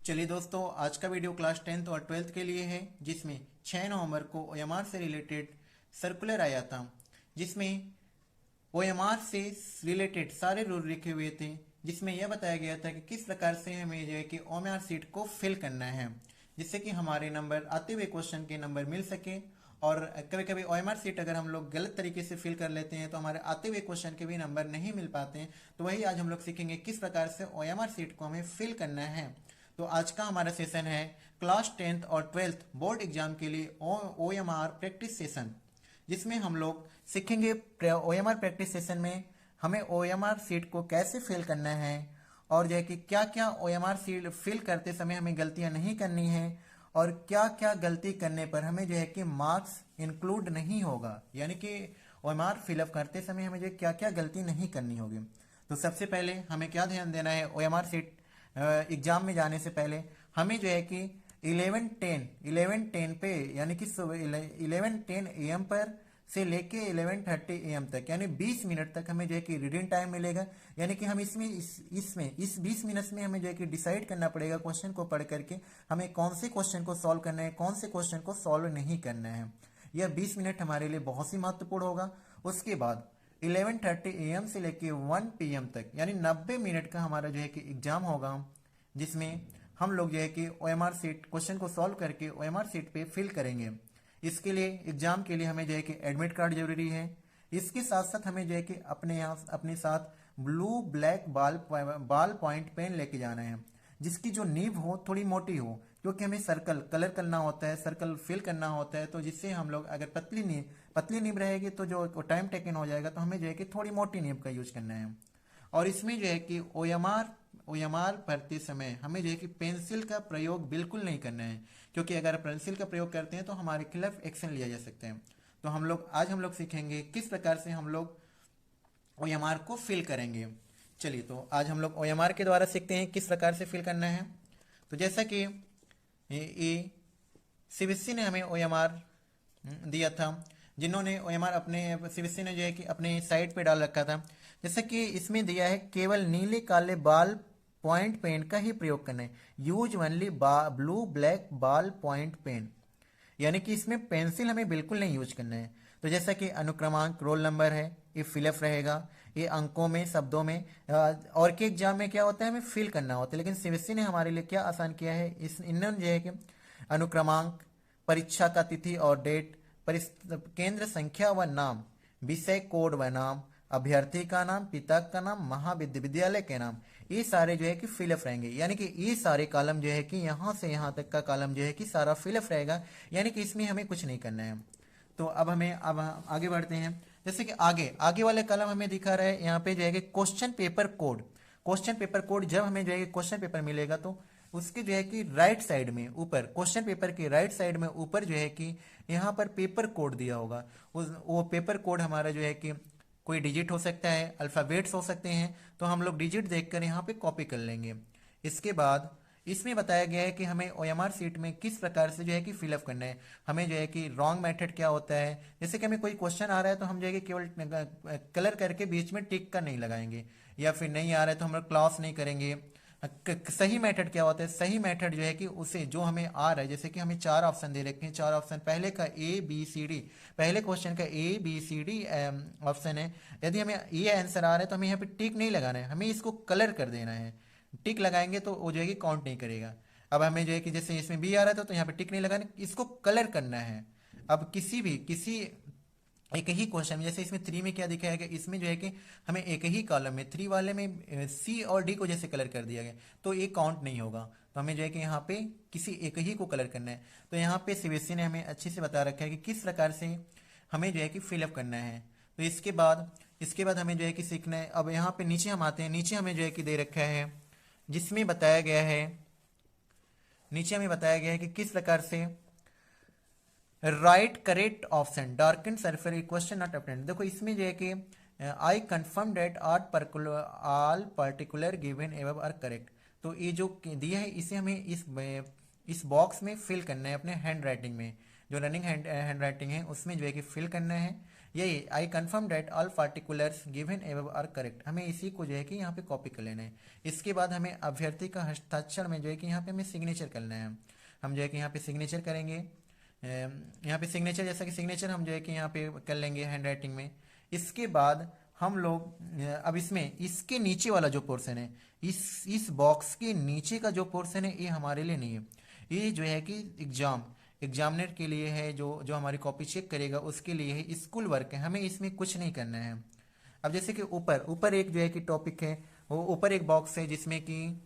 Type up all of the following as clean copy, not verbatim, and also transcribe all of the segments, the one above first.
चलिए दोस्तों, आज का वीडियो क्लास 10th और 12th के लिए है, जिसमें 6 नवंबर को ओएमआर से रिलेटेड सर्कुलर आया था, जिसमें ओएमआर से रिलेटेड सारे रूल लिखे हुए थे, जिसमें यह बताया गया था कि किस प्रकार से हमें जो है कि ओएमआर सीट को फिल करना है, जिससे कि हमारे नंबर आते हुए क्वेश्चन के नंबर मिल सके। और कभी कभी ओएमआर सीट अगर हम लोग गलत तरीके से फिल कर लेते हैं तो हमारे आते हुए क्वेश्चन के भी नंबर नहीं मिल पाते हैं। तो वही आज हम लोग सीखेंगे किस प्रकार से ओएमआर सीट को हमें फिल करना है। तो आज का हमारा सेशन है क्लास 10th और 12th बोर्ड एग्जाम के लिए ओएमआर प्रैक्टिस सेशन, जिसमें हम लोग सीखेंगे ओएमआर प्रैक्टिस सेशन में हमें ओएमआर सीट को कैसे फिल करना है, और जो है कि क्या क्या ओएमआर सीट फिल करते समय हमें गलतियां नहीं करनी है, और क्या क्या गलती करने पर हमें जो है कि मार्क्स इंक्लूड नहीं होगा, यानी कि ओएमआर फिलअप करते समय हमें जो क्या क्या गलती नहीं करनी होगी। तो सबसे पहले हमें क्या ध्यान देना है, ओएमआर सीट एग्जाम में जाने से पहले हमें जो है कि 11:10 पे, यानी कि 11:10 AM पर से लेके 11:30 AM तक, यानी 20 मिनट तक हमें जो है कि रीडिंग टाइम मिलेगा। यानी कि हम इस 20 मिनट में हमें जो है कि डिसाइड करना पड़ेगा क्वेश्चन को पढ़ करके हमें कौन से क्वेश्चन को सॉल्व करना है, कौन से क्वेश्चन को सॉल्व नहीं करना है। यह 20 मिनट हमारे लिए बहुत ही महत्वपूर्ण होगा। उसके बाद 11:30 AM से लेके 1 PM तक, यानी 90 मिनट का हमारा जो है कि एग्जाम होगा, जिसमें हम लोग जो है कि ओएमआर सीट क्वेश्चन को सॉल्व करके ओएमआर सीट पे फिल करेंगे। इसके लिए एग्जाम के लिए हमें जो है कि एडमिट कार्ड जरूरी है। इसके साथ साथ हमें जो है कि अपने साथ ब्लू ब्लैक बाल पॉइंट पेन लेके जाना है, जिसकी जो नीब हो थोड़ी मोटी हो, क्योंकि हमें सर्कल कलर करना होता है, सर्कल फिल करना होता है। तो जिससे हम लोग अगर पतली नीब रहेगी तो जो टाइम टेकन हो जाएगा, तो हमें जो है कि थोड़ी मोटी नीब का यूज करना है। और इसमें जो है कि ओएमआर पढ़ते समय हमें जो है कि पेंसिल का प्रयोग बिल्कुल नहीं करना है, क्योंकि अगर पेंसिल का प्रयोग करते हैं तो हमारे खिलाफ एक्शन लिया जा सकता है। तो आज हम लोग सीखेंगे किस प्रकार से हम लोग ओएमआर को फिल करेंगे। चलिए, तो आज हम लोग ओएमआर के द्वारा सीखते हैं किस प्रकार से फिल करना है। तो जैसा कि ये सीबीएसई ने हमें ओएमआर दिया था, जिन्होंने ओएमआर अपने सीबीएसई ने जो है कि अपने साइट पे डाल रखा था। जैसे कि इसमें दिया है केवल नीले काले बाल पॉइंट पेन का ही प्रयोग करना है, यूज ओनली ब्लू ब्लैक बाल पॉइंट पेन, यानी कि इसमें पेंसिल हमें बिल्कुल नहीं यूज करना है। तो जैसा कि अनुक्रमांक रोल नंबर है, ये फिलअप रहेगा, ये अंकों में शब्दों में। और के एग्जाम में क्या होता है, हमें फिल करना होता है, लेकिन सीबीएसई ने हमारे लिए क्या आसान किया है, इन्होंने जो है कि अनुक्रमांक, परीक्षा का तिथि और डेट, केंद्र संख्या व नाम, विषय कोड व नाम, अभ्यर्थी का नाम, पिता का नाम, महाविद्यालय के नाम, ये सारे जो है कि फिलअप रहेंगे। यानी कि ये सारे कॉलम जो है कि यहाँ से यहाँ तक का कॉलम जो है कि सारा फिलअप रहेगा, यानी कि इसमें हमें कुछ नहीं करना है। तो अब हम आगे बढ़ते हैं। जैसे कि आगे आगे वाले कॉलम हमें दिखा रहा है, यहाँ पे जो है कि question paper code. Question paper code जब हमें जो है कि क्वेश्चन पेपर मिलेगा, तो उसके जो है कि राइट साइड में ऊपर, क्वेश्चन पेपर के राइट साइड में ऊपर जो है कि यहाँ पर पेपर कोड दिया होगा। वो पेपर कोड हमारा जो है कि कोई डिजिट हो सकता है, अल्फ़ाबेट्स हो सकते हैं, तो हम लोग डिजिट देखकर यहाँ पे कॉपी कर लेंगे। इसके बाद इसमें बताया गया है कि हमें ओएमआर सीट में किस प्रकार से जो है कि फिलअप करना है। हमें जो है कि रॉन्ग मेथड क्या होता है, जैसे कि हमें कोई क्वेश्चन आ रहा है तो हम जो है कि केवल कलर करके बीच में टिक का नहीं लगाएंगे, या फिर नहीं आ रहा है तो हम लोग क्लॉस नहीं करेंगे। सही मेथड क्या होता है, सही मेथड जो है कि उसे जो हमें आ रहा है, जैसे कि हमें 4 ऑप्शन दे रखे हैं, 4 ऑप्शन, पहले का A B C D, पहले क्वेश्चन का A B C D option है। यदि हमें ये आंसर आ रहा है तो हमें यहाँ पे टिक नहीं लगाना है, हमें इसको कलर कर देना है। टिक लगाएंगे तो वो जो है कि काउंट नहीं करेगा। अब हमें जो है कि जैसे इसमें बी आ रहा था तो यहाँ पे टिक नहीं लगाना, इसको कलर करना है। अब किसी एक ही क्वेश्चन में, जैसे इसमें 3 में क्या दिखाया गया, इसमें जो है कि हमें एक ही कॉलम में 3 वाले में सी और डी को जैसे कलर कर दिया गया, तो ये काउंट नहीं होगा। तो हमें जो है कि यहाँ पे किसी एक ही को कलर करना है। तो यहाँ पे सीबीएसई ने हमें अच्छे से बता रखा है कि किस प्रकार से हमें जो है कि फिलअप करना है। तो इसके बाद हमें जो है कि सीखना है। अब यहाँ पे नीचे हम आते हैं, नीचे हमें जो है कि दे रखा है, जिसमें बताया गया है, नीचे हमें बताया गया है कि किस प्रकार से write correct option, darken surface question not attend. देखो इसमें जो है कि I confirm that all particular given above are correct. तो ये जो दिया है इसे हमें इस बॉक्स में फिल करना है, अपने हैंड राइटिंग में, जो रनिंग हैंड राइटिंग है उसमें जो है कि फिल करना है। यही I confirm that all particulars given above are correct, हमें इसी को जो है कि यहाँ पे कॉपी कर लेना है। इसके बाद हमें अभ्यर्थी का हस्ताक्षर में जो है कि यहाँ पे हमें सिग्नेचर करना है। हम जो है कि यहाँ पे सिग्नेचर करेंगे, यहाँ पे सिग्नेचर, जैसा कि सिग्नेचर हम जो है कि यहाँ पे कर लेंगे हैंड राइटिंग में। इसके बाद हम लोग अब इसमें इसके नीचे वाला जो पोर्शन है, इस बॉक्स के नीचे का जो पोर्शन है ये हमारे लिए नहीं है, ये जो है कि एग्जामिनर के लिए है, जो जो हमारी कॉपी चेक करेगा उसके लिए है, स्कूल वर्क है, हमें इसमें कुछ नहीं करना है। अब जैसे कि ऊपर ऊपर एक जो है कि टॉपिक है, वो ऊपर एक बॉक्स है जिसमें कि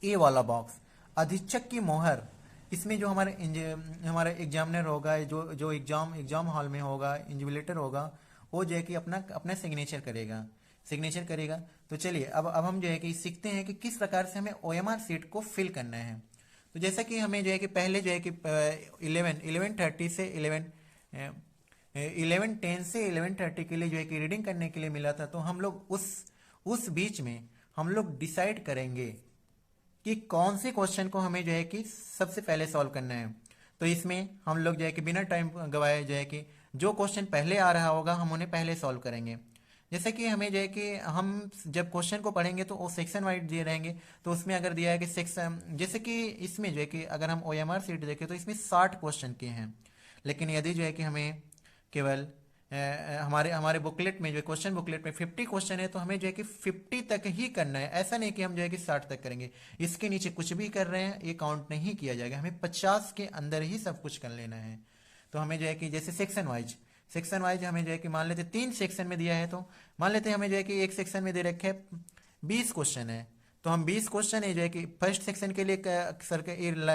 ए वाला बॉक्स अधीक्षक की मोहर, इसमें जो हमारा एग्जामिनर होगा, जो जो एग्जाम हॉल में होगा, इन्विजिलेटर होगा, वो जो है कि अपना अपना सिग्नेचर करेगा। तो चलिए अब हम जो है कि सीखते हैं कि किस प्रकार से हमें ओएमआर सीट को फिल करना है। तो जैसा कि हमें जो है कि पहले जो है कि 11:30 से 11:10 से 11:30 के लिए जो है कि रीडिंग करने के लिए मिला था, तो हम लोग उस बीच में हम लोग डिसाइड करेंगे कि कौन से क्वेश्चन को हमें जो है कि सबसे पहले सॉल्व करना है। तो इसमें हम लोग जो है कि बिना टाइम गवाए जो है कि जो क्वेश्चन पहले आ रहा होगा हम उन्हें पहले सॉल्व करेंगे। जैसे कि हमें जो है कि हम जब क्वेश्चन को पढ़ेंगे तो वो सेक्शन वाइज दिए रहेंगे, तो उसमें अगर दिया है कि सेक्शन, जैसे कि इसमें जो है कि अगर हम ओएमआर सीट देखें तो इसमें 60 क्वेश्चन के हैं, लेकिन यदि जो है कि हमें केवल हमारे हमारे बुकलेट में जो क्वेश्चन बुकलेट में 50 क्वेश्चन है, तो हमें जो है कि 50 तक ही करना है। ऐसा नहीं कि हम जो है कि 60 तक करेंगे, इसके नीचे कुछ भी कर रहे हैं ये काउंट नहीं किया जाएगा, हमें 50 के अंदर ही सब कुछ कर लेना है। तो हमें जो है कि जैसे सेक्शन वाइज हमें जो है कि मान लेते 3 सेक्शन में दिया है, तो मान लेते हैं हमें जो है कि एक सेक्शन में दे रखे 20 क्वेश्चन है, तो हम 20 क्वेश्चन है जो है कि फर्स्ट सेक्शन के लिए सर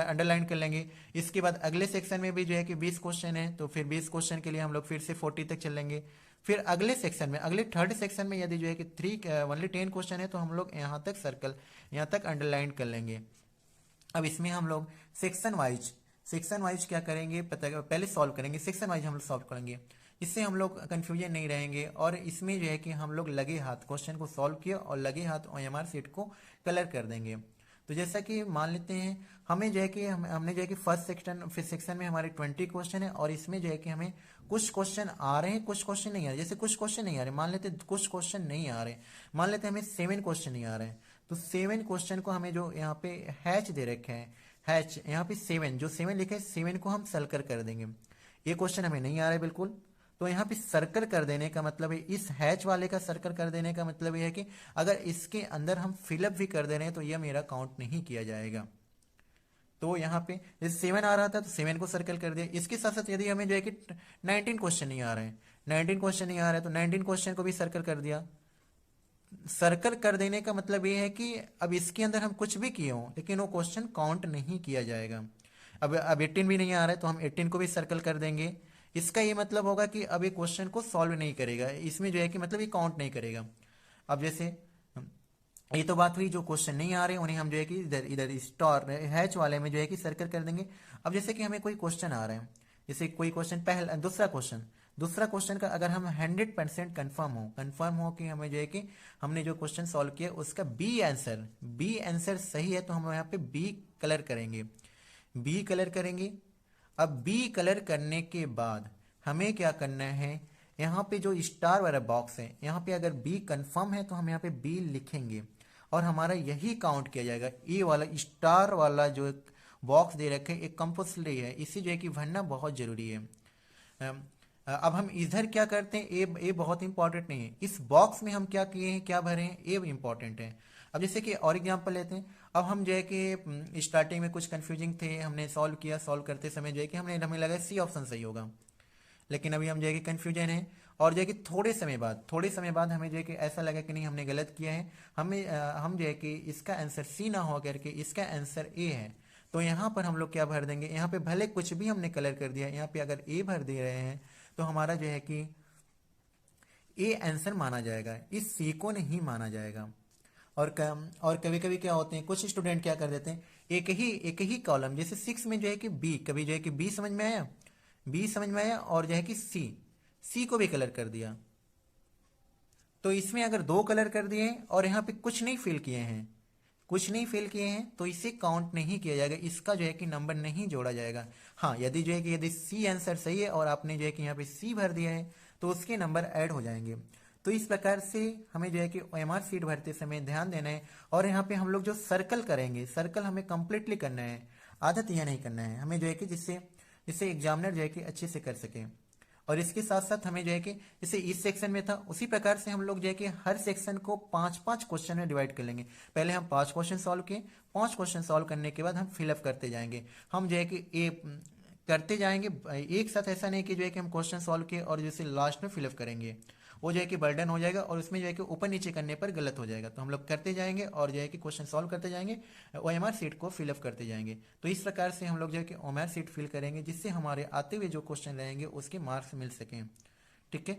अंडरलाइन कर लेंगे। इसके बाद अगले सेक्शन में भी जो है कि 20 क्वेश्चन है, तो फिर 20 क्वेश्चन के लिए हम लोग फिर से 40 तक चलेंगे। फिर अगले सेक्शन में, अगले थर्ड सेक्शन में यदि जो है कि ओनली 10 क्वेश्चन है, तो हम लोग यहाँ तक अंडरलाइन कर लेंगे। अब इसमें हम लोग सेक्शन वाइज क्या करेंगे, पहले सॉल्व करेंगे, सेक्शन वाइज हम लोग सॉल्व करेंगे, इससे हम लोग कंफ्यूजन नहीं रहेंगे। और इसमें जो है कि हम लोग लगे हाथ क्वेश्चन को सॉल्व किया और लगे हाथ ओएमआर सीट को कलर कर देंगे। तो जैसा कि मान लेते हैं हमें जो है कि हमने जो है कि फर्स्ट सेक्शन में हमारे 20 क्वेश्चन है, और इसमें जो है कि हमें कुछ क्वेश्चन आ रहे हैं, कुछ क्वेश्चन नहीं आ रहे। जैसे कुछ क्वेश्चन नहीं आ रहे, मान लेते कुछ क्वेश्चन नहीं आ रहे, मान लेते हमें 7 क्वेश्चन नहीं आ रहे हैं, तो 7 क्वेश्चन को हमें जो यहाँ पे हैच दे रखे हैं, हैच यहाँ पे 7 जो 7 लिखे हैं, 7 को हम सर्कल कर देंगे। ये क्वेश्चन हमें नहीं आ रहा है बिल्कुल, तो यहाँ पे सर्कल कर देने का मतलब है, इस हैच वाले का सर्कल कर देने का मतलब ये है कि अगर इसके अंदर हम फिलअप भी कर दे रहे हैं तो यह मेरा काउंट नहीं किया जाएगा। तो यहाँ पे जैसे 7 आ रहा था तो 7 को सर्कल कर दिया। इसके साथ साथ यदि हमें जो है कि 19 क्वेश्चन नहीं आ रहे हैं, 19 क्वेश्चन नहीं आ रहे, तो 19 क्वेश्चन को भी सर्कल कर दिया। सर्कल कर देने का मतलब ये है कि अब इसके अंदर हम कुछ भी किए हों लेकिन वो क्वेश्चन काउंट नहीं किया जाएगा। अब 18 भी नहीं आ रहा है, तो हम 18 को भी सर्कल कर देंगे। इसका ये मतलब होगा कि अब ये क्वेश्चन को सॉल्व नहीं करेगा, इसमें जो है कि मतलब ये काउंट नहीं करेगा। अब जैसे ये तो बात हुई जो क्वेश्चन नहीं आ रहे उन्हें हम जो है कि इधर इधर स्टार हैच वाले में जो है कि सर्कल कर देंगे। अब जैसे कि हमें कोई क्वेश्चन आ रहे हैं, जैसे कोई क्वेश्चन पहला दूसरा क्वेश्चन का अगर हम 100% कंफर्म हो कि हमें जो है कि हमने जो क्वेश्चन सॉल्व किया उसका बी आंसर सही है, तो हम यहाँ पे बी कलर करेंगे। अब बी कलर करने के बाद हमें क्या करना है, यहाँ पे जो स्टार वाला बॉक्स है, यहाँ पे अगर बी कंफर्म है तो हम यहाँ पे बी लिखेंगे और हमारा यही काउंट किया जाएगा। ए वाला स्टार वाला जो बॉक्स दे रखे एक कंपल्सरी है, इसी जो है कि भरना बहुत जरूरी है। अब हम इधर क्या करते हैं, ए बहुत इंपॉर्टेंट नहीं है, इस बॉक्स में हम क्या किए हैं, क्या भरे हैं, ए इंपॉर्टेंट है। अब जैसे कि और एग्जांपल लेते हैं, अब हम जो है कि स्टार्टिंग में कुछ कंफ्यूजिंग थे, हमने सॉल्व करते समय जो है कि हमें लगा सी ऑप्शन सही होगा, लेकिन अभी हम जो है कि कंफ्यूजन है और जो है कि थोड़े समय बाद हमें जो है कि ऐसा लगा कि नहीं हमने गलत किया है, हम जो है कि इसका आंसर सी ना हो करके इसका आंसर ए है। तो यहाँ पर हम लोग क्या भर देंगे, यहाँ पे भले कुछ भी हमने कलर कर दिया, यहाँ पे अगर ए भर दे रहे हैं तो हमारा जो है कि ए आंसर माना जाएगा, इस सी को नहीं माना जाएगा। और कभी कभी क्या होते हैं, कुछ स्टूडेंट क्या कर देते हैं, एक ही कॉलम, जैसे 6 में जो है कि बी, कभी जो है कि बी समझ में आया और जो है कि सी को भी कलर कर दिया। तो इसमें अगर 2 कलर कर दिए और यहाँ पे कुछ नहीं फिल किए हैं तो इसे काउंट नहीं किया जाएगा, इसका जो है कि नंबर नहीं जोड़ा जाएगा। हाँ, यदि जो है कि यदि सी आंसर सही है और आपने जो है कि यहाँ पे सी भर दिया है तो उसके नंबर ऐड हो जाएंगे। तो इस प्रकार से हमें जो है कि ओएमआर सीट भरते समय ध्यान देना है। और यहाँ पे हम लोग जो सर्कल करेंगे, सर्कल हमें कंप्लीटली करना है, आधा तिया नहीं करना है हमें, जो है कि जिससे जिससे एग्जामिनर जो है कि अच्छे से कर सके। और इसके साथ साथ हमें जो है कि जैसे इस सेक्शन में था उसी प्रकार से हम लोग जो है कि हर सेक्शन को 5-5 क्वेश्चन में डिवाइड कर लेंगे। पहले हम 5 क्वेश्चन सॉल्व किए, 5 क्वेश्चन सॉल्व करने के बाद हम फिलअप करते जाएंगे। हम जो है कि करते जाएंगे एक साथ, ऐसा नहीं कि जो है कि हम क्वेश्चन सॉल्व किए और जैसे लास्ट में फिलअप करेंगे, वो जो है कि बर्डन हो जाएगा और उसमें जो है कि ऊपर नीचे करने पर गलत हो जाएगा। तो हम लोग करते जाएंगे और जो है कि क्वेश्चन सॉल्व करते जाएंगे, ओएमआर सीट को फिलअप करते जाएंगे। तो इस प्रकार से हम लोग जो है कि ओएमआर सीट फिल करेंगे, जिससे हमारे आते हुए जो क्वेश्चन रहेंगे उसके मार्क्स मिल सकें। ठीक है।